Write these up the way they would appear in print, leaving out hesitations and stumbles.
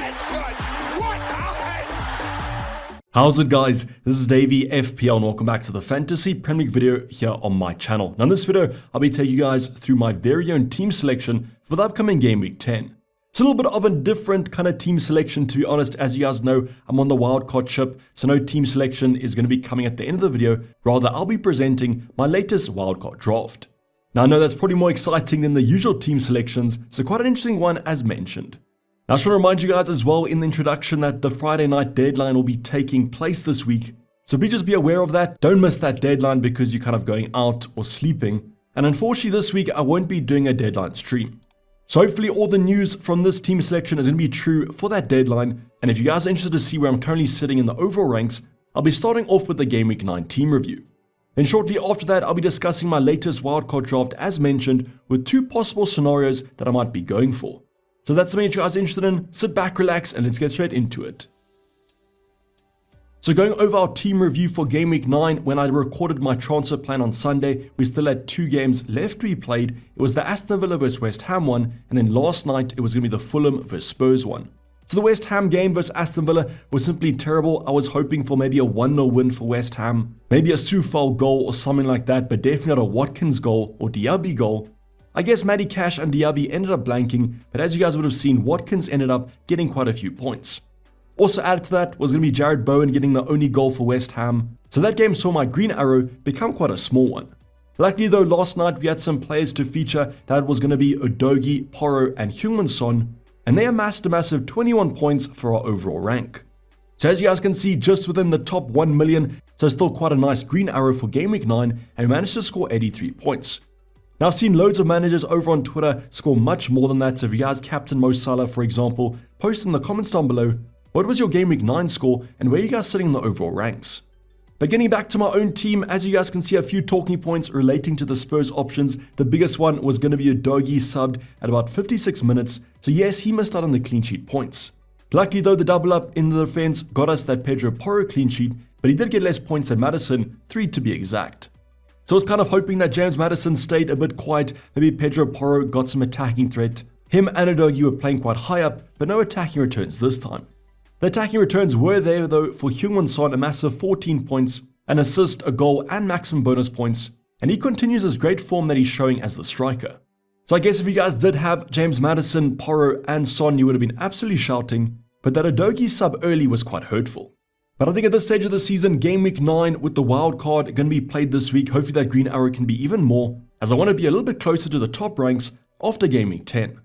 head, son! What a head! How's it, guys? This is Dayvy, FPL, and welcome back to the Fantasy Premier League video here on my channel. Now in this video, I'll be taking you guys through my very own team selection for the upcoming Game Week 10. It's a little bit of a different kind of team selection, to be honest. As you guys know, I'm on the wildcard ship, so no team selection is going to be coming at the end of the video. Rather, I'll be presenting my latest wildcard draft. Now I know that's probably more exciting than the usual team selections, so quite an interesting one as mentioned. Now I just want to remind you guys as well in the introduction that the Friday night deadline will be taking place this week. So please just be aware of that. Don't miss that deadline because you're kind of going out or sleeping. And unfortunately this week I won't be doing a deadline stream. So hopefully all the news from this team selection is going to be true for that deadline. And if you guys are interested to see where I'm currently sitting in the overall ranks, I'll be starting off with the Game Week 9 team review. Then shortly after that, I'll be discussing my latest wildcard draft as mentioned with two possible scenarios that I might be going for. So if that's something that you guys are interested in, sit back, relax, and let's get straight into it. So going over our team review for Game Week 9, when I recorded my transfer plan on Sunday, we still had 2 games left to be played. It was the Aston Villa vs West Ham one, and then last night it was going to be the Fulham vs Spurs one. So the West Ham game versus Aston Villa was simply terrible. I was hoping for maybe a 1-0 win for West Ham, maybe a Soufal goal or something like that, but definitely not a Watkins goal or Diaby goal. I guess Matty Cash and Diaby ended up blanking, but as you guys would have seen, Watkins ended up getting quite a few points. Also added to that was going to be Jared Bowen getting the only goal for West Ham, so that game saw my green arrow become quite a small one. Luckily though, last night we had some players to feature. That was going to be Udogie, Porro and Heung-min Son, and they amassed a massive 21 points for our overall rank. So as you guys can see, just within the top 1 million, so still quite a nice green arrow for Game Week 9, and we managed to score 83 points. Now I've seen loads of managers over on Twitter score much more than that, so if you guys captain Mo Salah for example, post in the comments down below, what was your Game Week 9 score and where are you guys sitting in the overall ranks? But getting back to my own team, as you guys can see a few talking points relating to the Spurs options. The biggest one was going to be Udogie subbed at about 56 minutes, so yes, he missed out on the clean sheet points. Luckily though, the double up in the defense got us that Pedro Porro clean sheet, but he did get less points than Maddison, 3 to be exact. So I was kind of hoping that James Maddison stayed a bit quiet, maybe Pedro Porro got some attacking threat. Him and Udogie were playing quite high up, but no attacking returns this time. The attacking returns were there though for Heung-min Son, a massive 14 points, an assist, a goal and maximum bonus points, and he continues his great form that he's showing as the striker. So I guess if you guys did have James Maddison, Porro and Son, you would have been absolutely shouting, but that Udogie sub early was quite hurtful. But I think at this stage of the season, Game Week 9 with the wild card going to be played this week, hopefully that green arrow can be even more, as I want to be a little bit closer to the top ranks after Game Week 10.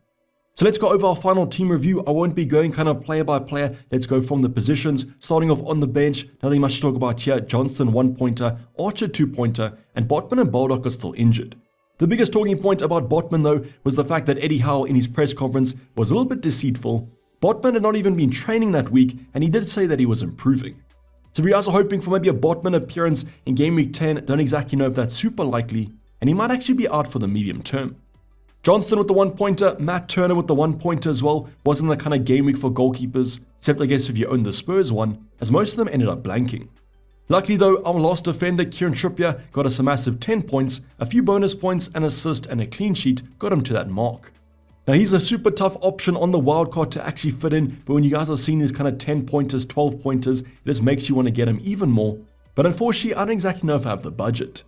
So let's go over our final team review. I won't be going kind of player by player. Let's go from the positions, starting off on the bench. Nothing much to talk about here. Johnston 1-pointer, Archer 2-pointer, and Botman and Baldock are still injured. The biggest talking point about Botman though was the fact that Eddie Howe in his press conference was a little bit deceitful. Botman had not even been training that week, and he did say that he was improving. So if you guys are hoping for maybe a Botman appearance in Game Week 10, don't exactly know if that's super likely, and he might actually be out for the medium term. Johnston with the 1-pointer, Matt Turner with the 1-pointer as well. Wasn't the kind of game week for goalkeepers, except I guess if you own the Spurs one, as most of them ended up blanking. Luckily though, our last defender, Kieran Trippier, got us a massive 10 points, a few bonus points, an assist and a clean sheet got him to that mark. Now he's a super tough option on the wildcard to actually fit in, but when you guys are seeing these kind of 10 pointers, 12 pointers, it just makes you want to get him even more. But unfortunately, I don't exactly know if I have the budget.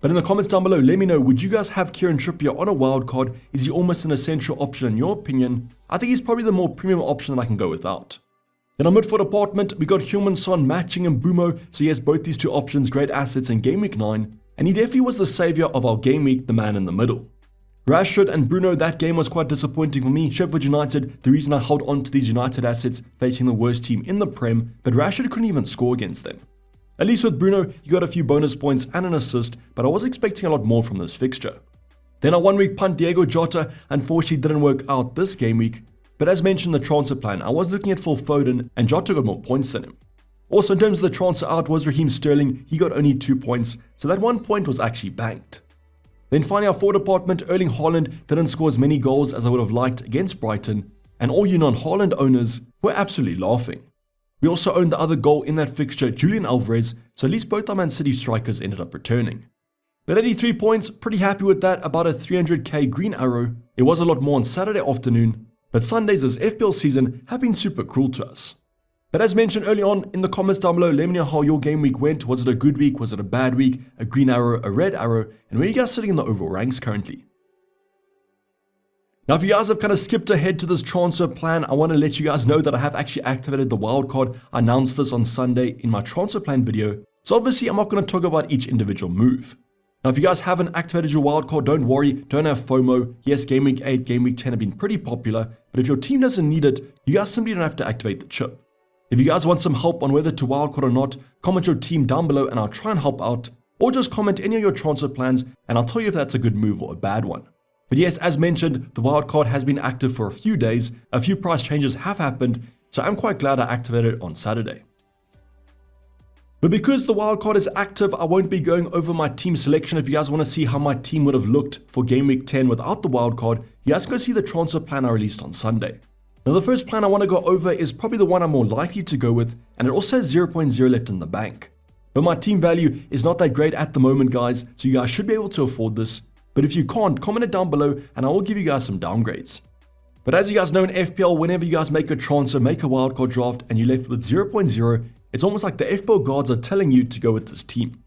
But in the comments down below, let me know, would you guys have Kieran Trippier on a wildcard? Is he almost an essential option in your opinion? I think he's probably the more premium option that I can go without. In our midfield department, we got Heung-min Son matching Mbumo, so yes, both these two options, great assets in Game Week 9, and he definitely was the savior of our game week, the man in the middle. Rashford and Bruno, that game was quite disappointing for me. Sheffield United, the reason I held on to these United assets facing the worst team in the Prem, but Rashford couldn't even score against them. At least with Bruno, he got a few bonus points and an assist, but I was expecting a lot more from this fixture. Then our 1-week punt Diego Jota unfortunately didn't work out this game week, but as mentioned in the transfer plan, I was looking at Phil Foden and Jota got more points than him. Also in terms of the transfer out was Raheem Sterling, he got only 2 points, so that 1 point was actually banked. Then finally our forward department, Erling Haaland didn't score as many goals as I would have liked against Brighton, and all you non-Haaland owners were absolutely laughing. We also owned the other goal in that fixture, Julian Alvarez, so at least both our Man City strikers ended up returning. But 83 points, pretty happy with that, about a 300k green arrow. It was a lot more on Saturday afternoon, but Sundays this FPL season have been super cruel to us. But as mentioned early on, in the comments down below, let me know how your game week went. Was it a good week? Was it a bad week? A green arrow, a red arrow? And where are you guys sitting in the overall ranks currently? Now, if you guys have kind of skipped ahead to this transfer plan, I want to let you guys know that I have actually activated the wildcard. I announced this on Sunday in my transfer plan video. So obviously, I'm not going to talk about each individual move. Now, if you guys haven't activated your wildcard, don't worry, don't have FOMO. Yes, Game Week 8, Game Week 10 have been pretty popular, but if your team doesn't need it, you guys simply don't have to activate the chip. If you guys want some help on whether to wildcard or not, comment your team down below and I'll try and help out, or just comment any of your transfer plans and I'll tell you if that's a good move or a bad one. But yes, as mentioned, the wildcard has been active for a few days, a few price changes have happened, so I'm quite glad I activated it on Saturday. But because the wildcard is active, I won't be going over my team selection. If you guys want to see how my team would have looked for Game Week 10 without the wildcard, you guys can go see the transfer plan I released on Sunday. Now the first plan I want to go over is probably the one I'm more likely to go with, and it also has 0.0 left in the bank. But my team value is not that great at the moment, guys, so you guys should be able to afford this. But if you can't, comment it down below and I will give you guys some downgrades. But as you guys know in FPL, whenever you guys make a transfer, make a wildcard draft, and you're left with 0.0, it's almost like the FPL gods are telling you to go with this team.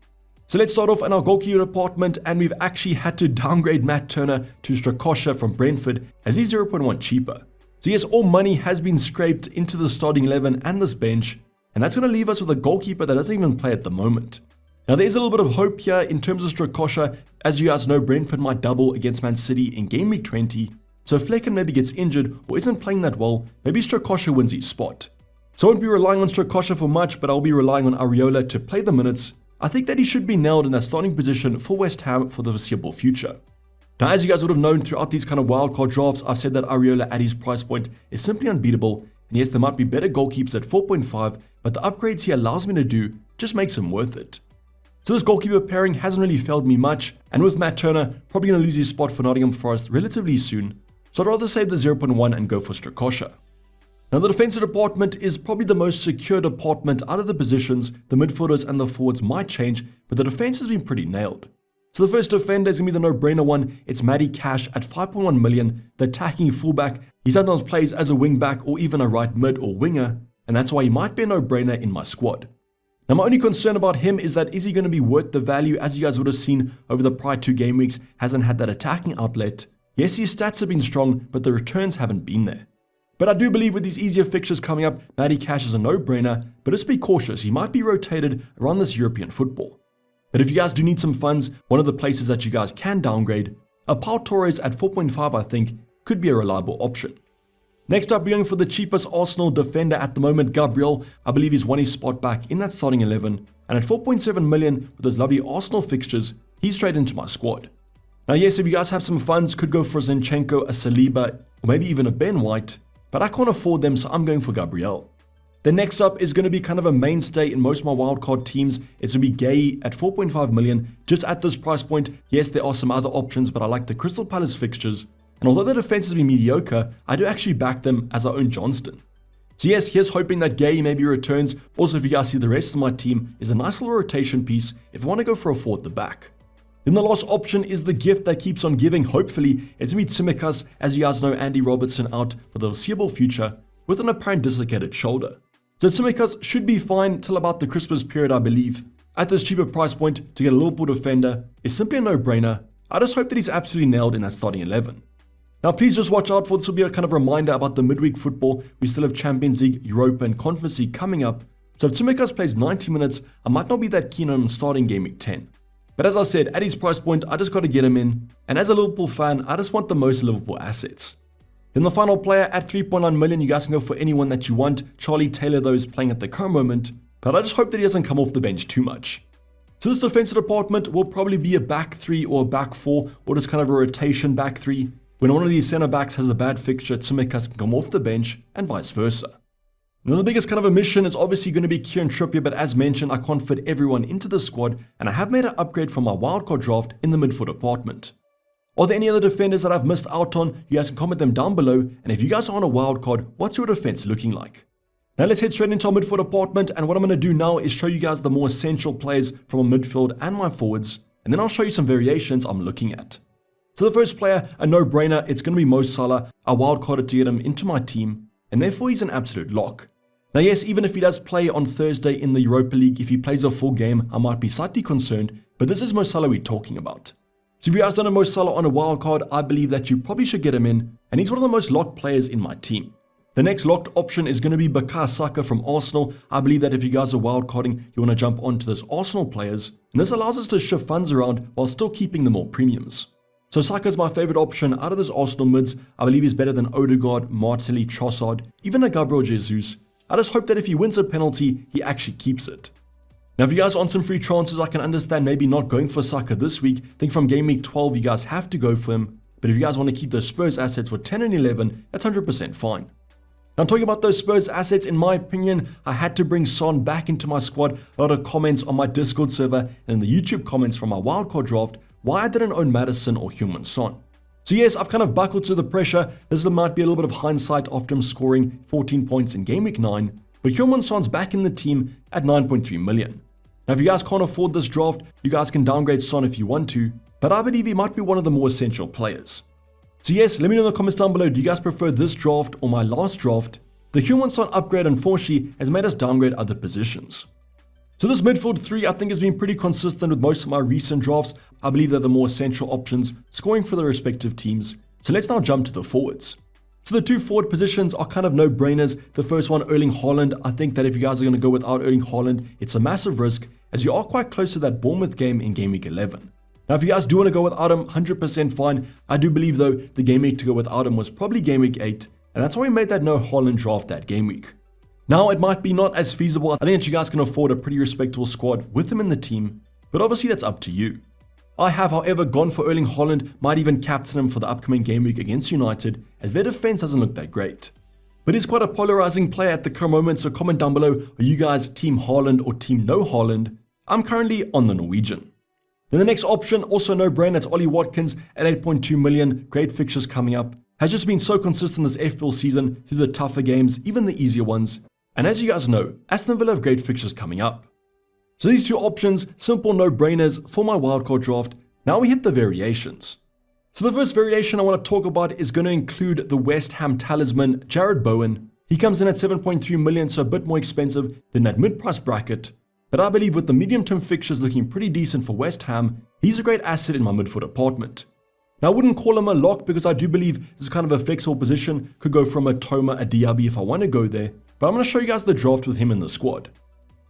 So let's start off in our goalkeeper department, and we've actually had to downgrade Matt Turner to Strakosha from Brentford as he's 0.1 cheaper. So yes, all money has been scraped into the starting 11 and this bench, and that's going to leave us with a goalkeeper that doesn't even play at the moment. Now there is a little bit of hope here in terms of Strakosha. As you guys know, Brentford might double against Man City in Game Week 20, so if Flecken maybe gets injured or isn't playing that well, maybe Strakosha wins his spot. So I won't be relying on Strakosha for much, but I'll be relying on Areola to play the minutes. I think that he should be nailed in that starting position for West Ham for the foreseeable future. Now, as you guys would have known throughout these kind of wildcard drafts, I've said that Areola at his price point is simply unbeatable. And yes, there might be better goalkeepers at 4.5, but the upgrades he allows me to do just makes him worth it. So this goalkeeper pairing hasn't really failed me much, and with Matt Turner, probably going to lose his spot for Nottingham Forest relatively soon. So I'd rather save the 0.1 and go for Strakosha. Now the defensive department is probably the most secure department out of the positions. The midfielders and the forwards might change, but the defense has been pretty nailed. So the first defender is going to be the no-brainer one. It's Matty Cash at 5.1 million, the attacking fullback. He sometimes plays as a wing-back or even a right mid or winger, and that's why he might be a no-brainer in my squad. Now my only concern about him is that is he going to be worth the value? As you guys would have seen over the prior 2 game weeks, hasn't had that attacking outlet. Yes, his stats have been strong, but the returns haven't been there. But I do believe with these easier fixtures coming up, Matty Cash is a no-brainer, but just be cautious, he might be rotated around this European football. But if you guys do need some funds, one of the places that you guys can downgrade, Pau Torres at 4.5 I think could be a reliable option. Next up, we're going for the cheapest Arsenal defender at the moment, Gabriel. I believe he's won his spot back in that starting 11, and at 4.7 million with those lovely Arsenal fixtures, he's straight into my squad. Now yes, if you guys have some funds, could go for a Zinchenko, a Saliba, or maybe even a Ben White, but I can't afford them, so I'm going for Gabriel. The next up is going to be kind of a mainstay in most of my wildcard teams. It's going to be Gay at 4.5 million. Just at this price point, yes, there are some other options, but I like the Crystal Palace fixtures. And although the defense has been mediocre, I do actually back them as I own Johnston. So yes, here's hoping that Gay maybe returns. Also, if you guys see the rest of my team is a nice little rotation piece if I want to go for a 4 at the back. Then the last option is the gift that keeps on giving. Hopefully, it's going to be Tsimikas. As you guys know, Andy Robertson out for the foreseeable future with an apparent dislocated shoulder. So Tsimikas should be fine till about the Christmas period, I believe. At this cheaper price point, to get a Liverpool defender is simply a no-brainer. I just hope that he's absolutely nailed in that starting 11. Now please just watch out for this. Will be a kind of reminder about the midweek football. We still have Champions League, Europa and Conference League coming up. So if Tsimikas plays 90 minutes, I might not be that keen on him starting Game Week 10. But as I said, at his price point, I just got to get him in. And as a Liverpool fan, I just want the most Liverpool assets. Then the final player at 3.9 million, you guys can go for anyone that you want. Charlie Taylor, though, is playing at the current moment, but I just hope that he doesn't come off the bench too much. So this defensive department will probably be a back 3 or a back 4, or just kind of a rotation back 3. When one of these centre backs has a bad fixture, Tsimikas can come off the bench, and vice versa. Now the biggest kind of omission is obviously going to be Kieran Trippier, but as mentioned, I can't fit everyone into the squad, and I have made an upgrade from my wildcard draft in the midfield department. Are there any other defenders that I've missed out on? You guys can comment them down below, and if you guys are on a wildcard, what's your defense looking like? Now let's head straight into our midfield department, and what I'm going to do now is show you guys the more essential players from a midfield and my forwards, and then I'll show you some variations I'm looking at. So the first player, a no-brainer, it's going to be Mo Salah. I wildcarded to get him into my team, and therefore he's an absolute lock. Now yes, even if he does play on Thursday in the Europa League, if he plays a full game, I might be slightly concerned, but this is Mo Salah we're talking about. So if you guys don't know Mo Salah on a wildcard, I believe that you probably should get him in, and he's one of the most locked players in my team. The next locked option is going to be Bukayo Saka from Arsenal. I believe that if you guys are wildcarding, you want to jump onto this Arsenal players, and this allows us to shift funds around while still keeping the more premiums. So Saka is my favorite option out of those Arsenal mids. I believe he's better than Odegaard, Martinelli, Trossard, even a Gabriel Jesus. I just hope that if he wins a penalty, he actually keeps it. Now if you guys are on some free transfers, I can understand maybe not going for Saka this week. I think from game week 12, you guys have to go for him. But if you guys want to keep those Spurs assets for 10 and 11, that's 100% fine. Now talking about those Spurs assets, in my opinion, I had to bring Son back into my squad. A lot of comments on my Discord server and in the YouTube comments from my wildcard draft why I didn't own Madison or Heung-min Son. So yes, I've kind of buckled to the pressure. This might be a little bit of hindsight after him scoring 14 points in game week 9, but Heung-min Son's back in the team at 9.3 million. Now if you guys can't afford this draft, you guys can downgrade Son if you want to, but I believe he might be one of the more essential players. So yes, let me know in the comments down below, do you guys prefer this draft or my last draft? The Heung-min Son upgrade unfortunately has made us downgrade other positions. So this midfield 3 I think has been pretty consistent with most of my recent drafts. I believe they're the more essential options, scoring for the respective teams. So let's now jump to the forwards. So the 2 forward positions are kind of no-brainers. The first one, Erling Haaland. I think that if you guys are going to go without Erling Haaland, it's a massive risk, as you are quite close to that Bournemouth game in game week 11. Now if you guys do want to go without him, 100% fine. I do believe though, the game week to go without him was probably game week 8, and that's why we made that no Haaland draft that game week. Now, it might be not as feasible. I think that you guys can afford a pretty respectable squad with him in the team, but obviously that's up to you. I have, however, gone for Erling Haaland, might even captain him for the upcoming game week against United, as their defense doesn't look that great. But he's quite a polarizing player at the current moment, so comment down below, are you guys team Haaland or team no Haaland? I'm currently on the Norwegian. Then the next option, also no-brainer, that's Ollie Watkins at 8.2 million, great fixtures coming up. Has just been so consistent this FPL season through the tougher games, even the easier ones. And as you guys know, Aston Villa have great fixtures coming up. So these 2 options, simple no-brainers for my wildcard draft. Now we hit the variations. So the first variation I want to talk about is going to include the West Ham talisman, Jarrod Bowen. He comes in at 7.3 million, so a bit more expensive than that mid-price bracket. But I believe with the medium-term fixtures looking pretty decent for West Ham, he's a great asset in my midfield department. Now I wouldn't call him a lock because I do believe this is kind of a flexible position. Could go from a Toma, a Diaby if I want to go there. But I'm going to show you guys the draft with him in the squad.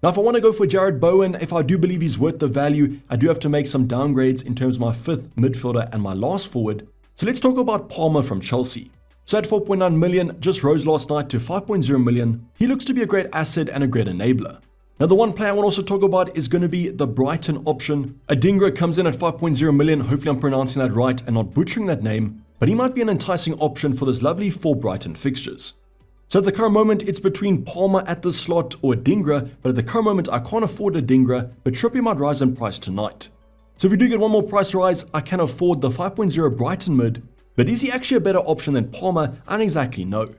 Now if I want to go for Jarrod Bowen, if I do believe he's worth the value, I do have to make some downgrades in terms of my 5th midfielder and my last forward. So let's talk about Palmer from Chelsea. So at 4.9 million, just rose last night to 5.0 million. He looks to be a great asset and a great enabler. Now the one player I want to also talk about is going to be the Brighton option. Adingra comes in at 5.0 million, hopefully I'm pronouncing that right and not butchering that name, but he might be an enticing option for this lovely 4 Brighton fixtures. So at the current moment, it's between Palmer at the slot or Adingra, but at the current moment, I can't afford Adingra, but Trippier might rise in price tonight. So if we do get one more price rise, I can afford the 5.0 Brighton mid, but is he actually a better option than Palmer? I don't exactly know.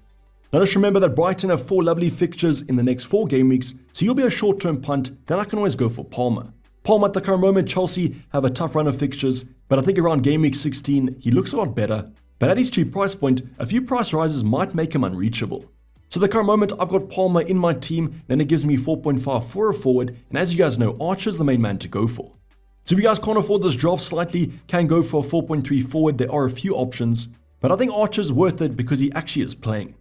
Now just remember that Brighton have 4 lovely fixtures in the next 4 game weeks, so you'll be a short-term punt, then I can always go for Palmer. Palmer at the current moment, Chelsea have a tough run of fixtures, but I think around game week 16, he looks a lot better. But at his cheap price point, a few price rises might make him unreachable. So at the current moment, I've got Palmer in my team, then it gives me 4.5 for a forward, and as you guys know, Archer's the main man to go for. So if you guys can't afford this draft slightly, can go for a 4.3 forward, there are a few options, but I think Archer's worth it because he actually is playing.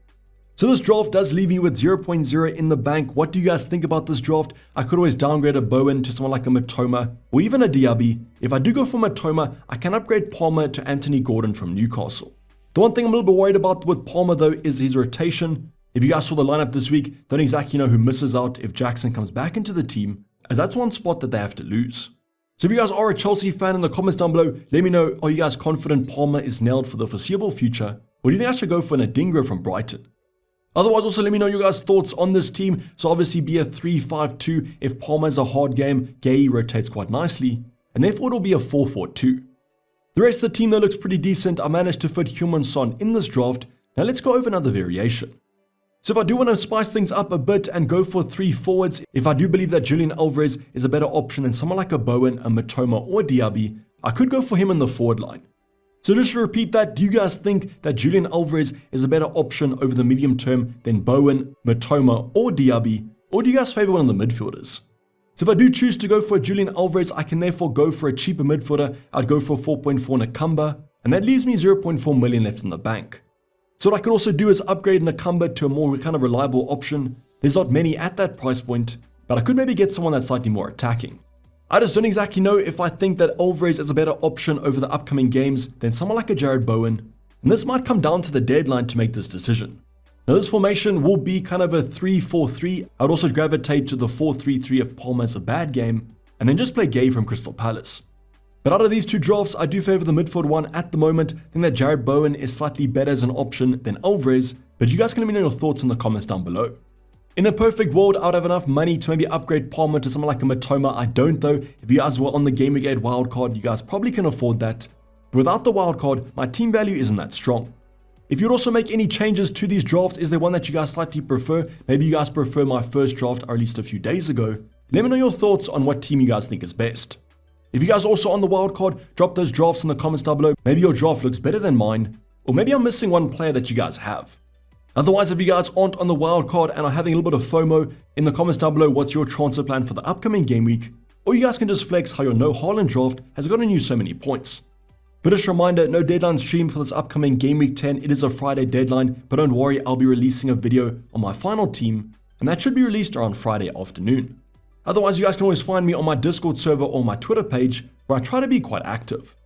So this draft does leave me with 0.0 in the bank. What do you guys think about this draft? I could always downgrade a Bowen to someone like a Matoma or even a Diaby. If I do go for Matoma, I can upgrade Palmer to Anthony Gordon from Newcastle. The one thing I'm a little bit worried about with Palmer though is his rotation. If you guys saw the lineup this week, don't exactly know who misses out if Jackson comes back into the team, as that's one spot that they have to lose. So if you guys are a Chelsea fan, in the comments down below, let me know, are you guys confident Palmer is nailed for the foreseeable future? Or do you think I should go for an Adingra from Brighton? Otherwise, also let me know your guys' thoughts on this team. So obviously be a 3-5-2 if Palmer's a hard game, Gay rotates quite nicely, and therefore it'll be a 4-4-2. The rest of the team though looks pretty decent. I managed to fit Heung-min Son in this draft. Now let's go over another variation. So if I do want to spice things up a bit and go for 3 forwards, if I do believe that Julian Alvarez is a better option than someone like a Bowen, a Matoma or a Diaby, I could go for him in the forward line. So just to repeat that, do you guys think that Julian Alvarez is a better option over the medium term than Bowen, Matoma, or Diaby? Or do you guys favor one of the midfielders? So if I do choose to go for Julian Alvarez, I can therefore go for a cheaper midfielder. I'd go for 4.4 Nakamba, and that leaves me 0.4 million left in the bank. So what I could also do is upgrade Nakamba to a more kind of reliable option. There's not many at that price point, but I could maybe get someone that's slightly more attacking. I just don't exactly know if I think that Alvarez is a better option over the upcoming games than someone like a Jared Bowen, and this might come down to the deadline to make this decision. Now this formation will be kind of a 3-4-3. I'd also gravitate to the 4-3-3 if Palmer has a bad game, and then just play Gay from Crystal Palace. But out of these two drafts, I do favor the midfield one at the moment. I think that Jared Bowen is slightly better as an option than Alvarez, but you guys can let me know your thoughts in the comments down below. In a perfect world, I would have enough money to maybe upgrade Palmer to someone like a Matoma. I don't though. If you guys were on the GameWeek 8 wildcard, you guys probably can afford that. But without the wildcard, my team value isn't that strong. If you'd also make any changes to these drafts, is there one that you guys slightly prefer? Maybe you guys prefer my first draft, or at least a few days ago. Let me know your thoughts on what team you guys think is best. If you guys are also on the wildcard, drop those drafts in the comments down below. Maybe your draft looks better than mine, or maybe I'm missing one player that you guys have. Otherwise, if you guys aren't on the wildcard and are having a little bit of FOMO, in the comments down below, what's your transfer plan for the upcoming game week? Or you guys can just flex how your no Haaland draft has gotten you so many points. But just a reminder, no deadline stream for this upcoming game week 10. It is a Friday deadline, but don't worry, I'll be releasing a video on my final team, and that should be released around Friday afternoon. Otherwise, you guys can always find me on my Discord server or my Twitter page, where I try to be quite active.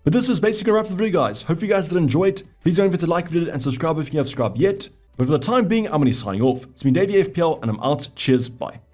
But this is basically a wrap for the video, guys. Hope you guys did enjoy it. Please don't forget to like the video and subscribe if you haven't subscribed yet. But for the time being, I'm going to be signing off. It's been Dayvy FPL, and I'm out. Cheers, bye.